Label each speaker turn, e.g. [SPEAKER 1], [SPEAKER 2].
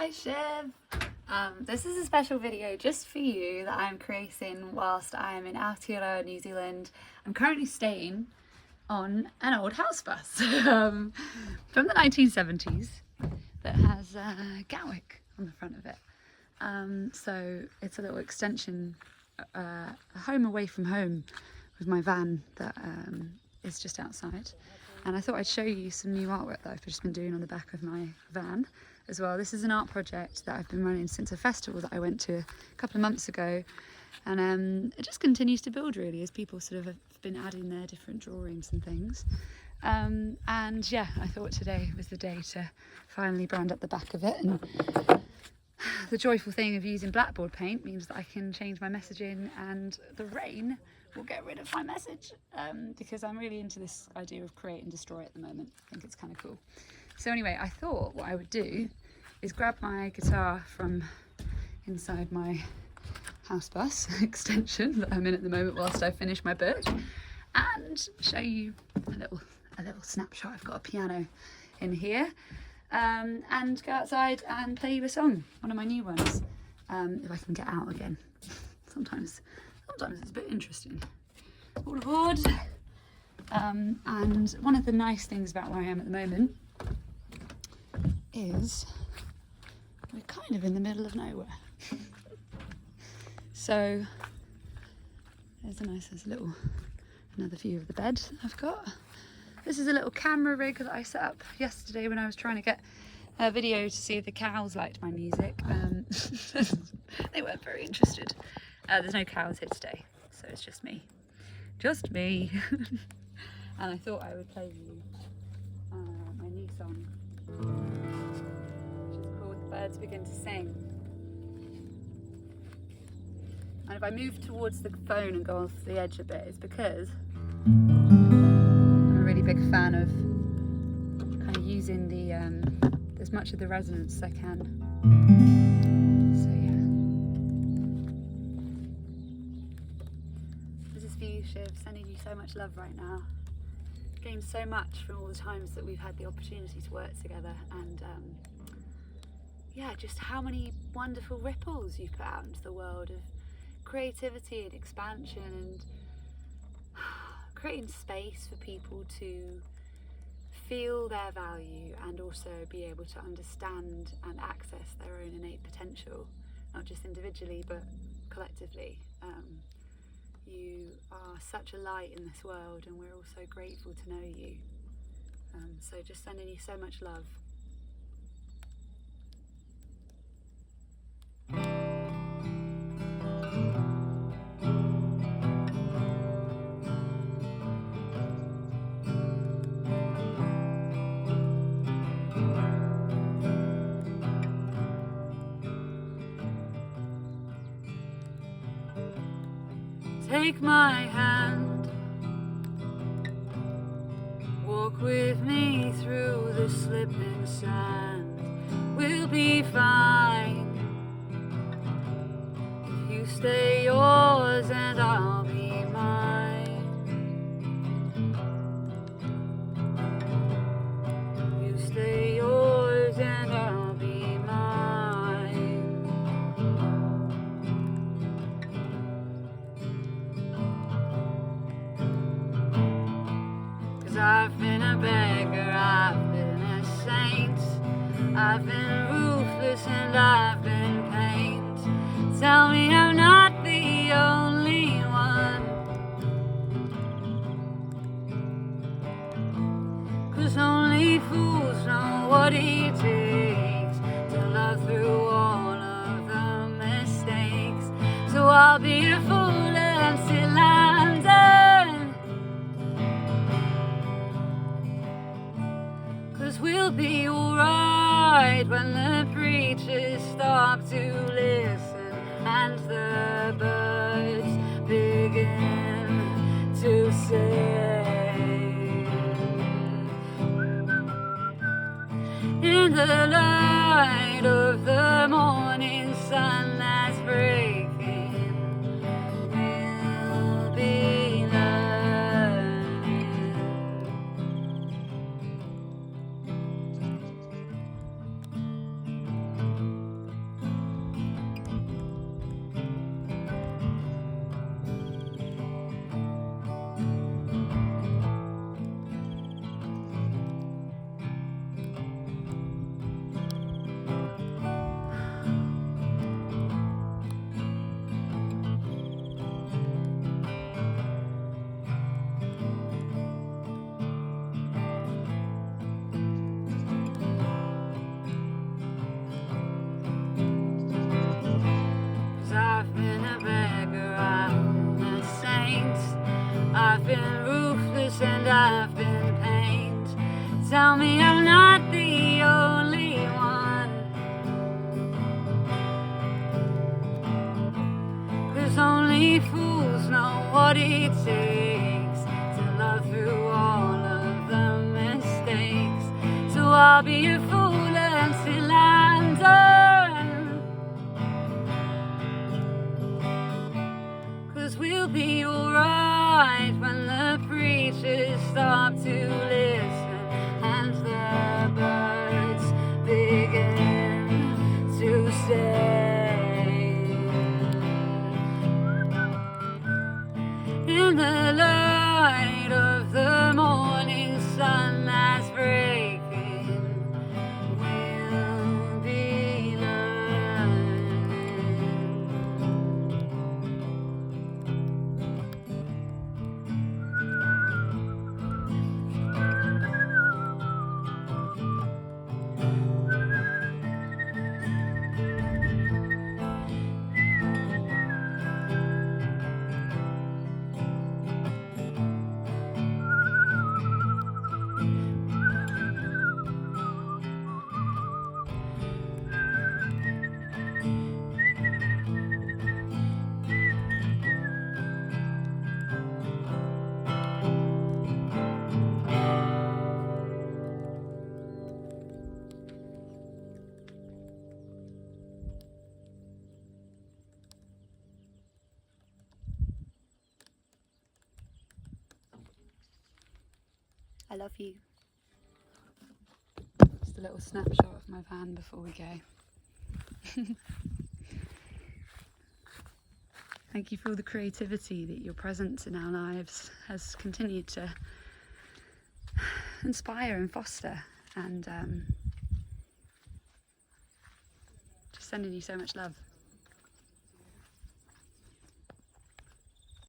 [SPEAKER 1] Hi Shiv! This is a special video just for you that I'm creating whilst I'm in Aotearoa, New Zealand. I'm currently staying on an old house bus from the 1970s that has Gatwick on the front of it. So it's a little extension, a home away from home with my van that is just outside. And I thought I'd show you some new artwork that I've just been doing on the back of my van as well. This is an art project that I've been running since a festival that I went to a couple of months ago. And it just continues to build really as people sort of have been adding their different drawings and things. And yeah, I thought today was the day to finally brand up the back of it. And the joyful thing of using blackboard paint means that I can change my messaging, and the rain will get rid of my message because I'm really into this idea of create and destroy at the moment. I think it's kind of cool. So anyway, I thought what I would do is grab my guitar from inside my house bus extension that I'm in at the moment whilst I finish my book, and show you a little snapshot. I've got a piano in here, and go outside and play you a song, one of my new ones, if I can get out again. Sometimes it's a bit interesting. All aboard. And one of the nice things about where I am at the moment is we're kind of in the middle of nowhere. So there's another view of the bed I've got. This is a little camera rig that I set up yesterday when I was trying to get a video to see if the cows liked my music. They weren't very interested. There's no cows here today, so it's just me. And I thought I would play you my new song, which is called The Birds Begin to Sing. And if I move towards the phone and go off the edge a bit, it's because I'm a really big fan of kind of using as much of the resonance as I can. So yeah. This is for you, Shiv, sending you so much love right now. Gained so much from all the times that we've had the opportunity to work together, and yeah, just how many wonderful ripples you've put out into the world of creativity and expansion, and creating space for people to feel their value and also be able to understand and access their own innate potential, not just individually but collectively. You are such a light in this world, and we're all so grateful to know you. So just sending you so much love. Take my hand, walk with me through the slipping sand. We'll be fine if you stay yours and I'll be mine. You stay yours and I'll be mine. 'Cause I've been a beggar, I've been a saint, I've been ruthless and I've been pained. Tell me I'm not the only one, 'cause only fools know what it takes to love through all of the mistakes. So I'll be a fool until I'm done, 'cause we'll be alright when the preachers stop to listen and the birds begin to sing. In the light of the morning sun that's breaking, we'll be learning. me I'm not the only one. 'Cause only fools know what it takes to love through all of the mistakes. So I'll be a fool until I'm done. 'Cause we'll be alright when the preachers stop to listen and the birds begin to sing. In the light of the morning sun that's breaking, we'll be learning. I love you. Just a little snapshot of my van before we go. Thank you for all the creativity that your presence in our lives has continued to inspire and foster, and just sending you so much love.